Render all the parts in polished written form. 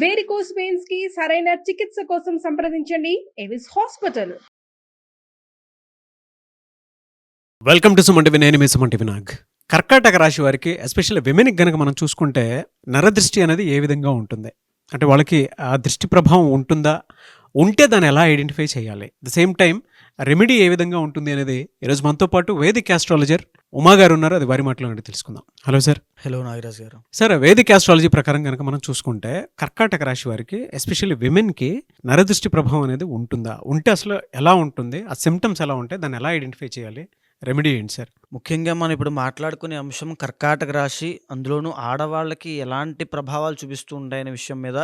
Varicose veins కి సరైన చికిత్స కోసం సంప్రదించండి Avis hospital. Welcome to Suman TV. నేను మీ సుమన్ టీవీ నాగ్. కర్కాటక రాశి వారికి ఎస్పెషల్లీ విమెన్కి గనక మనం చూసుకుంటే నరదృష్టి అనేది ఏ విధంగా ఉంటుంది అంటే వాళ్ళకి ఆ దృష్టి ప్రభావం ఉంటుందా, ఉంటే దాన్ని ఎలా ఐడెంటిఫై చేయాలి, ద సేమ్ టైం రెమెడీ ఏ విధంగా ఉంటుంది అనేది ఈరోజు మనతో పాటు వేదిక్ ఆస్ట్రాలజర్ ఉమా గారు ఉన్నారు. అది వారి మాటలో తెలుసుకుందాం. Hello sir. హలో నాగరాజ్ గారు. సార్, వేదిక్ ఆస్ట్రాలజీ ప్రకారం కనుక మనం చూసుకుంటే కర్కాటక రాశి వారికి ఎస్పెషల్లీ విమెన్కి నరదృష్టి ప్రభావం అనేది ఉంటుందా, ఉంటే అసలు ఎలా ఉంటుంది, ఆ సిమ్టమ్స్ ఎలా ఉంటాయి, దాన్ని ఎలా ఐడెంటిఫై చేయాలి, రెమెడీ ఏంటి సార్? ముఖ్యంగా మనం ఇప్పుడు మాట్లాడుకునే అంశం కర్కాటక రాశి, అందులోనూ ఆడవాళ్ళకి ఎలాంటి ప్రభావాలు చూపిస్తూ ఉంటాయనే విషయం మీద.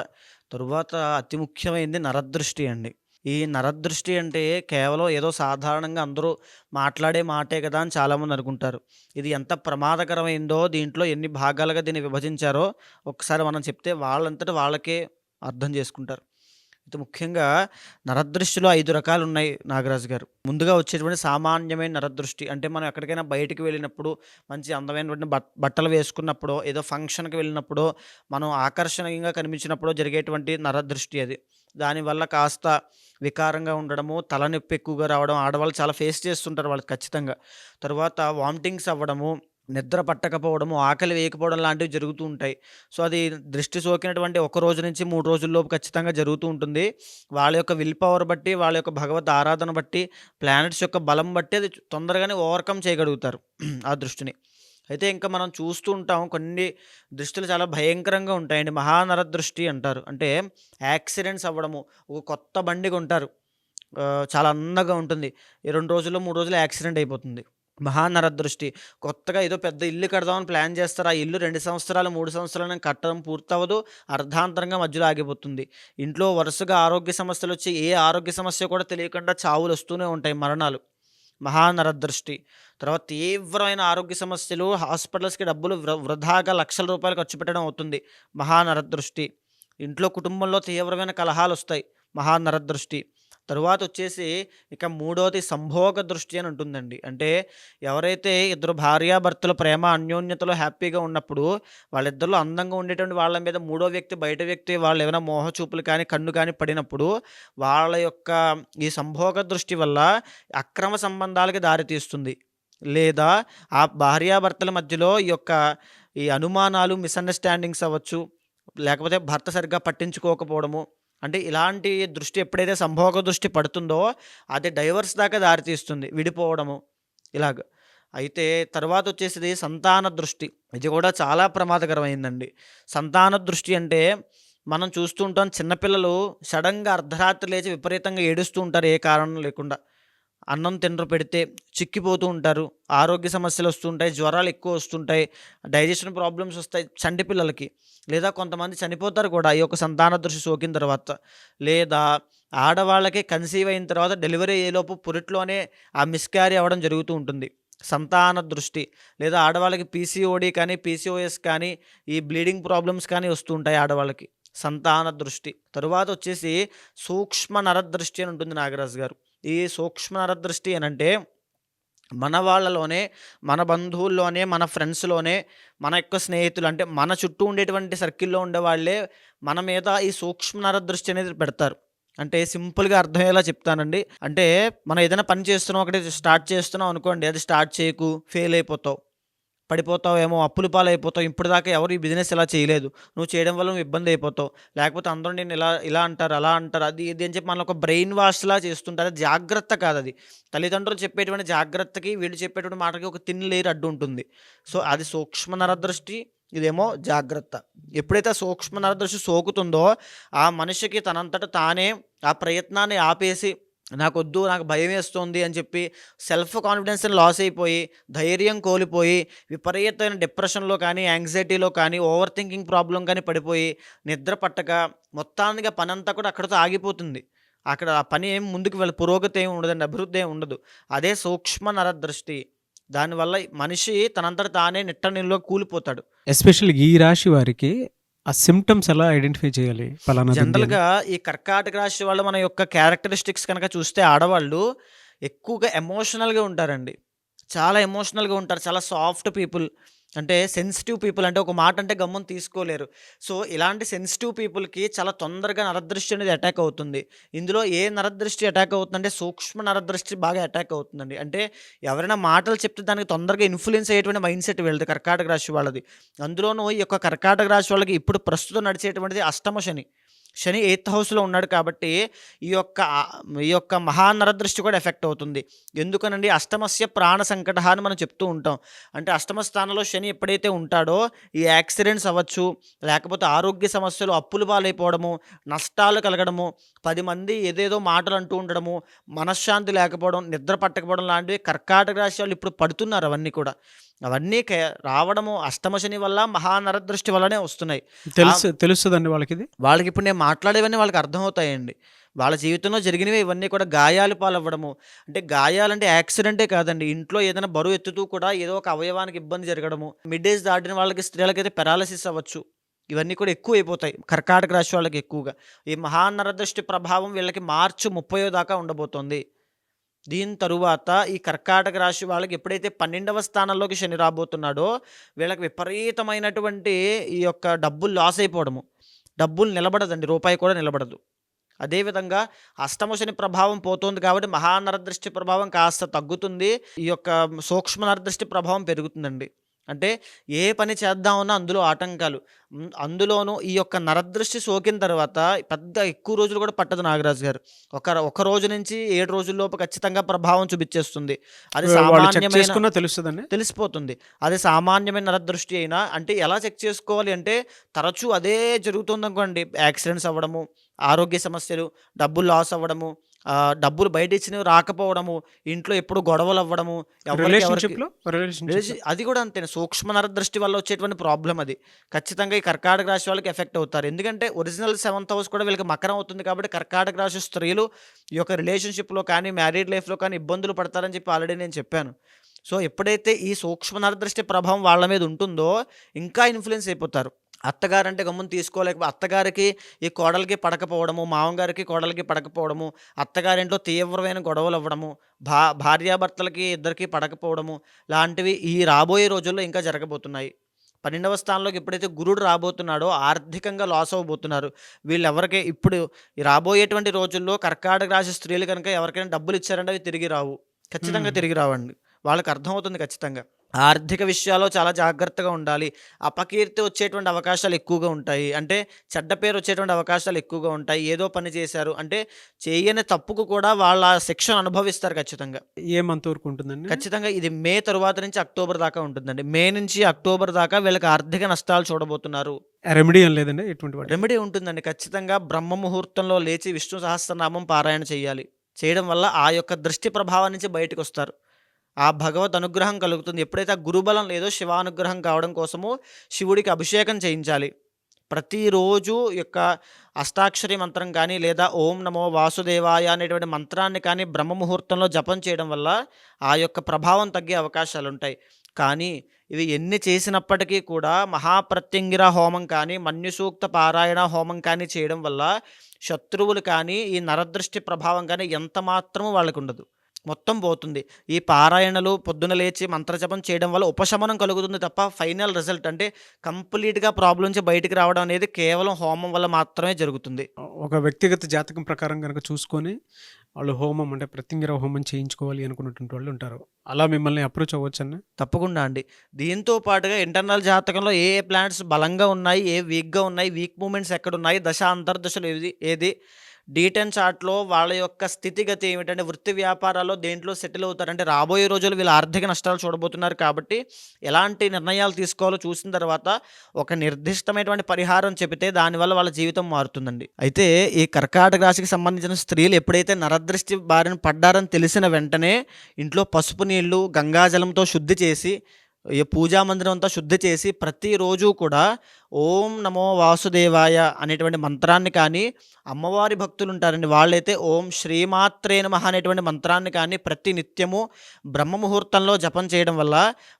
తరువాత అతి ముఖ్యమైనది నరదృష్టి అండి. ఈ నరదృష్టి అంటే కేవలం ఏదో సాధారణంగా అందరూ మాట్లాడే మాటే కదా అని చాలామంది అనుకుంటారు. ఇది ఎంత ప్రమాదకరమైందో, దీంట్లో ఎన్ని భాగాలుగా దీన్ని విభజించారో ఒకసారి మనం చెప్తే వాళ్ళంతటా వాళ్ళకే అర్థం చేసుకుంటారు. అయితే ముఖ్యంగా నరదృష్టిలో 5 రకాలు ఉన్నాయి నాగరాజు గారు. ముందుగా వచ్చేటువంటి సామాన్యమైన నరదృష్టి అంటే మనం ఎక్కడికైనా బయటికి వెళ్ళినప్పుడు, మంచి అందమైనటువంటి బట్టలు వేసుకున్నప్పుడో, ఏదో ఫంక్షన్కి వెళ్ళినప్పుడో, మనం ఆకర్షణీయంగా కనిపించినప్పుడో జరిగేటువంటి నరదృష్టి అది. దానివల్ల కాస్త వికారంగా ఉండడము, తలనొప్పి ఎక్కువగా రావడం ఆడవాళ్ళు చాలా ఫేస్ చేస్తుంటారు వాళ్ళకి ఖచ్చితంగా. తర్వాత వామిటింగ్స్ అవ్వడము, నిద్ర పట్టకపోవడము, ఆకలి వేయకపోవడం లాంటివి జరుగుతూ ఉంటాయి. సో, అది దృష్టి సోకినటువంటి ఒక రోజు నుంచి 3 రోజుల్లోపు ఖచ్చితంగా జరుగుతూ ఉంటుంది. వాళ్ళ యొక్క విల్ పవర్ బట్టి, వాళ్ళ యొక్క భగవద్ ఆరాధన బట్టి, ప్లానెట్స్ యొక్క బలం బట్టి అది తొందరగానే ఓవర్‌కమ్ చేయగలుగుతారు ఆ దృష్టిని. అయితే ఇంకా మనం చూస్తూ ఉంటాం కొన్ని దృష్టిలు చాలా భయంకరంగా ఉంటాయండి. మహానరదృష్టి అంటారు. అంటే యాక్సిడెంట్స్ అవ్వడము. ఒక కొత్త బండి కొంటారు. చాలా అందంగా ఉంటుంది. ఈ 2 రోజుల్లో, 3 రోజుల్లో యాక్సిడెంట్ అయిపోతుంది. మహానరదృష్టి. కొత్తగా ఏదో పెద్ద ఇల్లు కడదామని ప్లాన్ చేస్తారు. ఆ ఇల్లు 2 సంవత్సరాలు, 3 సంవత్సరాలని కట్టడం పూర్తవ్వదు. అర్ధాంతరంగా మధ్యలో ఆగిపోతుంది. ఇంట్లో వరుసగా ఆరోగ్య సమస్యలొచ్చి ఏ ఆరోగ్య సమస్య కూడా తెలియకుండా చావులొస్తూనే ఉంటాయి, మరణాలు. మహానరదృష్టి. తర్వాత తీవ్రమైన ఆరోగ్య సమస్యలు, హాస్పిటల్స్‌కి డబ్బులు వృధాగా లక్షల రూపాయలు ఖర్చు పెట్టడం అవుతుంది. మహానరదృష్టి. ఇంట్లో కుటుంబంలో తీవ్రమైన కలహాలొస్తాయి. మహానరదృష్టి. తరువాతొచ్చేసి ఇక మూడోది సంభోగ దృష్టి అని ఉంటుందండి. అంటే ఎవరైతే ఇద్దరు భార్యాభర్తలు ప్రేమ అన్యోన్యతలో హ్యాపీగా ఉన్నప్పుడు, వాళ్ళిద్దరిలో అందంగా ఉండేటువంటి వాళ్ళ మీద మూడో వ్యక్తి, బయట వ్యక్తి వాళ్ళేమైనా మోహ చూపులు కానీ, కన్ను కానీ పడినప్పుడు, వాళ్ళ యొక్క ఈ సంభోగ దృష్టి వల్ల అక్రమ సంబంధాలకి దారితీస్తుంది. లేదా ఆ భార్యాభర్తల మధ్యలో ఈ అనుమానాలు, మిస్‌అండర్‌స్టాండింగ్స్ అవ్వచ్చు. లేకపోతే భర్త సరిగ్గా పట్టించుకోకపోవడము. అంటే ఇలాంటి దృష్టి ఎప్పుడైతే సంభోగ దృష్టి పడుతుందో అది డైవర్స్ దాకా దారితీస్తుంది, విడిపోవడము ఇలాగ. అయితే తర్వాత వచ్చేసిది సంతాన దృష్టి. ఇది కూడా చాలా ప్రమాదకరమైందండి. సంతాన దృష్టి అంటే మనం చూస్తూ ఉంటాం, చిన్నపిల్లలు సడన్గా అర్ధరాత్రి లేచి విపరీతంగా ఏడుస్తూ ఉంటారు ఏ కారణం లేకుండా. అన్నం తినరు, పెడితే చిక్కిపోతూ ఉంటారు. ఆరోగ్య సమస్యలు వస్తుంటాయి, జ్వరాలు ఎక్కువ వస్తుంటాయి, డైజెషన్ ప్రాబ్లమ్స్ వస్తాయి చంటి పిల్లలకి. లేదా కొంతమంది చనిపోతారు కూడా ఈ యొక్క సంతాన దృష్టి సోకిన తర్వాత. లేదా ఆడవాళ్ళకి కన్సీవ్ అయిన తర్వాత డెలివరీ అయ్యేలోపు పురిట్లోనే ఆ మిస్‌క్యారీ అవ్వడం జరుగుతూ ఉంటుంది. సంతాన దృష్టి. లేదా ఆడవాళ్ళకి పీసీఓడీ కానీ, పీసీఓఎస్ కానీ, ఈ బ్లీడింగ్ ప్రాబ్లమ్స్ కానీ వస్తూ ఉంటాయి ఆడవాళ్ళకి. సంతాన దృష్టి. తరువాత వచ్చేసి సూక్ష్మ నరదృష్టి అని ఉంటుంది నాగరాజు గారు. ఈ సూక్ష్మ నరదృష్టి అనంటే మన వాళ్ళలోనే, మన బంధువుల్లోనే, మన ఫ్రెండ్స్‌లోనే, మన యొక్క స్నేహితులు అంటే మన చుట్టూ ఉండేటువంటి సర్కిల్‌లో ఉండేవాళ్ళే మన మీద ఈ సూక్ష్మ నరదృష్టి అనేది పెడతారు. అంటే సింపుల్‌గా అర్థమయ్యేలా చెప్తానండి. అంటే మనం ఏదైనా పని చేస్తున్నాం, ఒకటి స్టార్ట్ చేస్తున్నాం అనుకోండి, అది స్టార్ట్ చేయకు, ఫెయిల్ అయిపోతావు, పడిపోతావేమో, అప్పుల పాలైపోతావు, ఇప్పటిదాకా ఎవరు ఈ బిజినెస్ ఇలా చేయలేదు, నువ్వు చేయడం వల్ల నువ్వు ఇబ్బంది అయిపోతావు, లేకపోతే అందరూ నిన్ను ఇలా ఇలా అంటారు, అలా అంటారు, అది ఇది అని చెప్పి మనల్ని ఒక బ్రెయిన్ వాష్‌లా చేస్తుంటారు. అది జాగ్రత్త కాదది. తల్లిదండ్రులు చెప్పేటువంటి జాగ్రత్తకి, వీళ్ళు చెప్పేటువంటి మాటకి ఒక థిన్ లేయర్ అడ్డు ఉంటుంది. సో, అది సూక్ష్మ నరదృష్టి, ఇదేమో జాగ్రత్త. ఎప్పుడైతే ఆ సూక్ష్మ నరదృష్టి సోకుతుందో ఆ మనిషికి తనంతట తానే ఆ ప్రయత్నాన్ని ఆపేసి, నాకొద్దు, నాకు భయమేస్తోంది అని చెప్పి సెల్ఫ్ కాన్ఫిడెన్స్‌ని లాస్ అయిపోయి, ధైర్యం కోల్పోయి, విపరీతమైన డిప్రెషన్‌లో కానీ, యాంగ్జైటీలో కానీ, ఓవర్ థింకింగ్ ప్రాబ్లమ్ కానీ పడిపోయి, నిద్ర పట్టక మొత్తానికి పనంతా కూడా అక్కడితో ఆగిపోతుంది. అక్కడ ఆ పని ఏమి ముందుకు పురోగతి ఏమి ఉండదండి, అభివృద్ధి ఏమి ఉండదు. అదే సూక్ష్మ నరదృష్టి. దానివల్ల మనిషి తనంతట తానే నిట్ట నిలువున కూలిపోతాడు. ఎస్పెషల్లీ ఈ రాశి వారికి ఆ సిమ్టమ్స్ ఎలా ఐడెంటిఫై చేయాలి? పలానాది ఉంది అని. జనరల్‌గా ఈ కర్కాటక రాశి వాళ్ళు మన యొక్క క్యారెక్టరిస్టిక్స్ కనుక చూస్తే ఆడవాళ్ళు ఎక్కువగా ఎమోషనల్‌గా ఉంటారండి. చాలా ఎమోషనల్‌గా ఉంటారు. చాలా సాఫ్ట్ పీపుల్. అంటే సెన్సిటివ్ పీపుల్ అంటే ఒక మాట అంటే గమ్మున తీసుకోలేరు. సో, ఇలాంటి సెన్సిటివ్ పీపుల్‌కి చాలా తొందరగా నరదృష్టి అనేది అటాక్ అవుతుంది. ఇందులో ఏ నరదృష్టి అటాక్ అవుతుందంటే సూక్ష్మ నరదృష్టి బాగా అటాక్ అవుతుందండి. అంటే ఎవరైనా మాటలు చెప్తే దానికి తొందరగా ఇన్‌ఫ్లూయెన్స్ అయ్యేటువంటి మైండ్‌సెట్ వీళ్ళది కర్కాటక రాశి వాళ్ళది. అందులోనూ ఈ యొక్క కర్కాటక రాశి వాళ్ళకి ఇప్పుడు ప్రస్తుతం నడిచేటువంటిది అష్టమ శని. శని 8థ్ హౌస్‌లో ఉన్నాడు కాబట్టి ఈ యొక్క మహానరదృష్టి కూడా ఎఫెక్ట్ అవుతుంది. ఎందుకనండి అష్టమస్య ప్రాణ సంకటః అని మనం చెప్తూ ఉంటాం. అంటే అష్టమ స్థానంలో శని ఎప్పుడైతే ఉంటాడో ఈ యాక్సిడెంట్స్ అవ్వచ్చు, లేకపోతే ఆరోగ్య సమస్యలు, అప్పుల పాలైపోవడము, నష్టాలు కలగడము, 10 మంది ఏదేదో మాటలు అంటూ ఉండడము, మనశ్శాంతి లేకపోవడం, నిద్ర పట్టకపోవడం లాంటివి కర్కాటక రాశి వాళ్ళు ఇప్పుడు పడుతున్నారు అవన్నీ కూడా. అవన్నీ రావడము అష్టమ శని వల్ల, మహానరదృష్టి వల్లనే వస్తున్నాయి. తెలుస్తదండి వాళ్ళకిది? వాళ్ళకిప్పుడు నేను మాట్లాడేవన్నీ వాళ్ళకి అర్థమవుతాయండి. వాళ్ళ జీవితంలో జరిగినవే ఇవన్నీ కూడా గాయాల పాలవ్వడము. అంటే గాయాలంటే యాక్సిడెంటే కాదండి. ఇంట్లో ఏదైనా బరువు ఎత్తుతూ కూడా ఏదో ఒక అవయవానికి ఇబ్బంది జరగడము. మిడ్ ఏజ్ దాటిన వాళ్ళకి స్త్రీలకైతే పెరాలసిస్ అవ్వచ్చు. ఇవన్నీ కూడా ఎక్కువైపోతాయి కర్కాటక రాశి వాళ్ళకి ఎక్కువగా. ఈ మహానరదృష్టి ప్రభావం వీళ్ళకి మార్చి 30 దాకా ఉండబోతోంది. దీని తరువాత ఈ కర్కాటక రాశి వాళ్ళకి ఎప్పుడైతే 12వ స్థానంలోకి శని రాబోతున్నాడో వీళ్ళకి విపరీతమైనటువంటి ఈ యొక్క డబ్బులు లాస్ అయిపోవడము. డబ్బులు నిలబడదండి. రూపాయి కూడా నిలబడదు. అదేవిధంగా అష్టమ శని ప్రభావం పోతుంది కాబట్టి మహానరదృష్టి ప్రభావం కాస్త తగ్గుతుంది. ఈ యొక్క సూక్ష్మ నరదృష్టి ప్రభావం పెరుగుతుందండి. అంటే ఏ పని చేద్దామన్నా అందులో ఆటంకాలు. అందులోనూ ఈ యొక్క నరదృష్టి సోకిన తర్వాత పెద్ద ఎక్కువ రోజులు కూడా పట్టదు నాగరాజు గారు. ఒక రోజు నుంచి 7 రోజుల్లోపు ఖచ్చితంగా ప్రభావం చూపించేస్తుంది. అది వాళ్ళు చెక్ సామాన్యమైన చేసుకున్నా తెలుస్తదండి? తెలిసిపోతుంది. అది సామాన్యమైన నరదృష్టి అయినా అంటే ఎలా చెక్ చేసుకోవాలి అంటే తరచూ అదే జరుగుతుందనుకోండి. యాక్సిడెంట్స్ అవ్వడము, ఆరోగ్య సమస్యలు, డబ్బులు లాస్ అవ్వడము, డబ్బులు బయట ఇచ్చినవి రాకపోవడము, ఇంట్లో ఎప్పుడు గొడవలు అవ్వడము, రిలేషన్‌షిప్‌లో అది కూడా అంతేనే. సూక్ష్మ నరదృష్టి వల్ల వచ్చేటువంటి ప్రాబ్లం అది. ఖచ్చితంగా ఈ కర్కాటక రాశి వాళ్ళకి ఎఫెక్ట్ అవుతారు. ఎందుకంటే ఒరిజినల్ 7th హౌస్ కూడా వీళ్ళకి మకరం అవుతుంది కాబట్టి కర్కాటక రాశి స్త్రీలు ఈ యొక్క రిలేషన్‌షిప్‌లో కానీ, మ్యారీడ్ లైఫ్‌లో కానీ ఇబ్బందులు పడతారని చెప్పి ఆల్రెడీ నేను చెప్పాను. సో, ఎప్పుడైతే ఈ సూక్ష్మ నరదృష్టి ప్రభావం వాళ్ళ మీద ఉంటుందో ఇంకా ఇన్‌ఫ్లూయెన్స్ అయిపోతారు. అత్తగారంటే గమ్మున అత్తగారికి ఈ కోడలికి పడకపోవడము, మామగారికి కోడలికి పడకపోవడము, అత్తగారింట్లో తీవ్రమైన గొడవలు అవ్వడము, భార్యాభర్తలకి ఇద్దరికీ పడకపోవడము లాంటివి ఈ రాబోయే రోజుల్లో ఇంకా జరగబోతున్నాయి. 12వ స్థానంలోకి ఎప్పుడైతే గురుడు రాబోతున్నాడో ఆర్థికంగా లాస్ అవ్వబోతున్నారు. వీళ్ళెవరికి ఇప్పుడు ఈ రాబోయేటువంటి రోజుల్లో కర్కాటక రాశి స్త్రీలు కనుక ఎవరికైనా డబ్బులు ఇచ్చారంటే అవి తిరిగి రావు. ఖచ్చితంగా హ్మ్. తిరిగి రావండి. వాళ్ళకి అర్థమవుతుంది ఖచ్చితంగా. ఆర్థిక విషయాల్లో చాలా జాగ్రత్తగా ఉండాలి. అపకీర్తి వచ్చేటువంటి అవకాశాలు ఎక్కువగా ఉంటాయి. అంటే చెడ్డ పేరు వచ్చేటువంటి అవకాశాలు ఎక్కువగా ఉంటాయి. ఏదో పని చేశారు అంటే చేయని తప్పుకు కూడా వాళ్ళ శిక్షను అనుభవిస్తారు ఖచ్చితంగా. ఏ మంత్ వరకు ఉంటుందండి? ఖచ్చితంగా ఇది మే తరువాత నుంచి అక్టోబర్ దాకా ఉంటుందండి. మే నుంచి అక్టోబర్ దాకా వీళ్ళకి ఆర్థిక నష్టాలు చూడబోతున్నారు. రెమెడీ ఏం లేదండి ఎటువంటి వాటికి? రెమెడీ ఉంటుందండి. ఖచ్చితంగా బ్రహ్మ ముహూర్తంలో లేచి విష్ణు సహస్రనామం పారాయణ చేయాలి. చేయడం వల్ల ఆ యొక్క దృష్టి ప్రభావం నుంచి బయటకొస్తారు. ఆ భగవద్ అనుగ్రహం కలుగుతుంది. ఎప్పుడైతే ఆ గురుబలం లేదో శివానుగ్రహం కావడం కోసము శివుడికి అభిషేకం చేయించాలి. ప్రతిరోజు యొక్క అష్టాక్షరి మంత్రం కానీ లేదా ఓం నమో వాసుదేవాయ అనేటువంటి మంత్రాన్ని కానీ బ్రహ్మ ముహూర్తంలో జపం చేయడం వల్ల ఆ యొక్క ప్రభావం తగ్గే అవకాశాలు ఉంటాయి. కానీ ఇవి ఎన్ని చేసినప్పటికీ కూడా మహాప్రత్యంగిర హోమం కానీ, మన్యుసూక్త పారాయణ హోమం కానీ చేయడం వల్ల శత్రువులు కానీ, ఈ నరదృష్టి ప్రభావం కానీ ఎంత మాత్రము వాళ్ళకు ఉండదు. మొత్తం పోతుంది. ఈ పారాయణలు పొద్దున లేచి మంత్రజపం చేయడం వల్ల ఉపశమనం కలుగుతుంది తప్ప ఫైనల్ రిజల్ట్ అంటే కంప్లీట్‌గా ప్రాబ్లమ్ నుంచి బయటికి రావడం అనేది కేవలం హోమం వల్ల మాత్రమే జరుగుతుంది. ఒక వ్యక్తిగత జాతకం ప్రకారం గనక చూసుకొని వాళ్ళు హోమం అంటే ప్రత్యంగిర హోమం చేయించుకోవాలి అనుకున్నటువంటి వాళ్ళు ఉంటారు. అలా మిమ్మల్ని అప్రోచ్ అవ్వచ్చండి? తప్పకుండా అండి. దీంతో పాటుగా ఇంటర్నల్ జాతకంలో ఏ ఏ ప్లానెట్స్ బలంగా ఉన్నాయి, ఏ వీక్‌గా ఉన్నాయి, వీక్ మూవ్‌మెంట్స్ ఎక్కడున్నాయి, దశ అంతర్దశలు ఏది D10 చార్ట్‌లో వాళ్ళ యొక్క స్థితిగతి ఏమిటంటే వృత్తి వ్యాపారాల్లో దేంట్లో సెటిల్ అవుతారంటే రాబోయే రోజుల్లో వీళ్ళు ఆర్థిక నష్టాలు చూడబోతున్నారు కాబట్టి ఎలాంటి నిర్ణయాలు తీసుకోవాలో చూసిన తర్వాత ఒక నిర్దిష్టమైనటువంటి పరిహారం చెబితే దానివల్ల వాళ్ళ జీవితం మారుతుందండి. అయితే ఈ కర్కాటక రాశికి సంబంధించిన స్త్రీలు ఎప్పుడైతే నరదృష్టి బారిన పడ్డారని తెలిసిన వెంటనే ఇంట్లో పసుపు నీళ్లు, గంగాజలంతో శుద్ధి చేసి ఈ పూజా మందిరం అంతా శుద్ధి చేసి ప్రతిరోజు కూడా ఓం నమో వాసుదేవాయ అనేటువంటి మంత్రాన్ని కానీ, అమ్మవారి భక్తులు ఉంటారండి వాళ్ళైతే ఓం శ్రీమాత్రే నమః అనేటువంటి మంత్రాన్ని కానీ ప్రతి నిత్యము బ్రహ్మ ముహూర్తంలో జపం చేయడం వల్ల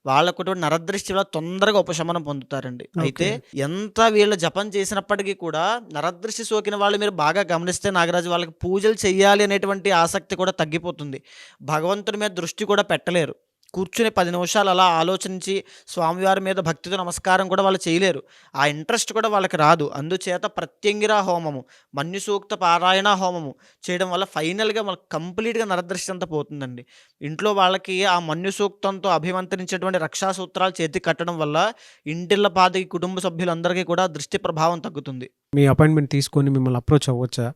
వాళ్ళకు నరదృష్టి వల్ల తొందరగా ఉపశమనం పొందుతారండి. అయితే ఎంత వీళ్ళు జపం చేసినప్పటికీ కూడా నరదృష్టి సోకిన వాళ్ళు మీరు బాగా గమనిస్తే నాగరాజు వాళ్ళకి పూజలు చేయాలి అనేటువంటి ఆసక్తి కూడా తగ్గిపోతుంది. భగవంతుడి మీద దృష్టి కూడా పెట్టలేరు. కూర్చుని 10 నిమిషాలు అలా ఆలోచించి స్వామివారి మీద భక్తితో నమస్కారం కూడా వాళ్ళు చేయలేరు. ఆ ఇంట్రెస్ట్ కూడా వాళ్ళకి రాదు. అందుచేత ప్రత్యంగిర హోమము, మన్యు సూక్త పారాయణ హోమము చేయడం వల్ల ఫైనల్‌గా మనకు కంప్లీట్‌గా నరదృష్టి అంతా పోతుందండి. ఇంట్లో వాళ్ళకి ఆ మన్యు సూక్తంతో అభిమంత్రించేటువంటి రక్షా సూత్రాలు చేతికి కట్టడం వల్ల ఇంటిల్లపాది కుటుంబ సభ్యులందరికీ కూడా దృష్టి ప్రభావం తగ్గుతుంది. మీ అపాయింట్మెంట్ తీసుకొని మిమ్మల్ని అప్రోచ్ అవ్వచ్చా?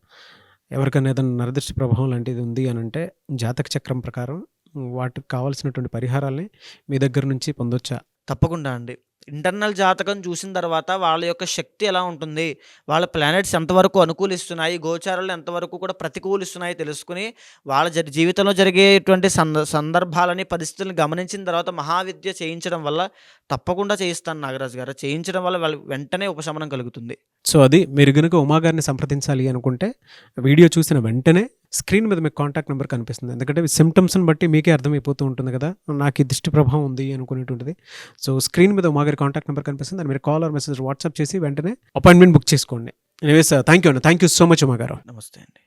ఎవరికైనా ఏదైనా నరదృష్టి ప్రభావం లాంటిది ఉంది అనంటే జాతక చక్రం ప్రకారం వాటికి కావాల్సినటువంటి పరిహారాల్ని మీ దగ్గర నుంచి పొందొచ్చా? తప్పకుండా అండి. ఇంటర్నల్ జాతకం చూసిన తర్వాత వాళ్ళ యొక్క శక్తి ఎలా ఉంటుంది, వాళ్ళ ప్లానెట్స్ ఎంతవరకు అనుకూలిస్తున్నాయి, గోచారాలు ఎంతవరకు కూడా ప్రతికూలిస్తున్నాయి తెలుసుకొని, వాళ్ళ జీవితంలో జరిగేటువంటి సందర్భాలని, పరిస్థితులను గమనించిన తర్వాత మహావిద్య చేయించడం వల్ల తప్పకుండా చేయిస్తాను నాగరాజు గారు. చేయించడం వల్ల వాళ్ళు వెంటనే ఉపశమనం కలుగుతుంది. సో అది మీరు గనుక ఉమాగారిని సంప్రదించాలి అనుకుంటే వీడియో చూసిన వెంటనే స్క్రీన్ మీద మీకు కాంటాక్ట్ నెంబర్ కనిపిస్తుంది. ఎందుకంటే సిమ్టమ్స్ని బట్టి మీకే అర్థమైపోతూ ఉంటుంది కదా, నాకు ఈ దృష్టి ప్రభావం ఉంది అనుకునేటువంటిది. సో స్క్రీన్ మీద ఉమాగారి కాంటాక్ట్ నెంబర్ కనిపిస్తుంది, దాన్ని మీరు కాల్ ఆర్ మెసేజ్ వాట్సాప్ చేసి వెంటనే అపాయింట్మెంట్ బుక్ చేసుకోండి. ఎనీవేస్ థ్యాంక్ యూ అండి, థ్యాంక్ యూ సో మచ్ ఉమాగారు. నమస్తే అండి.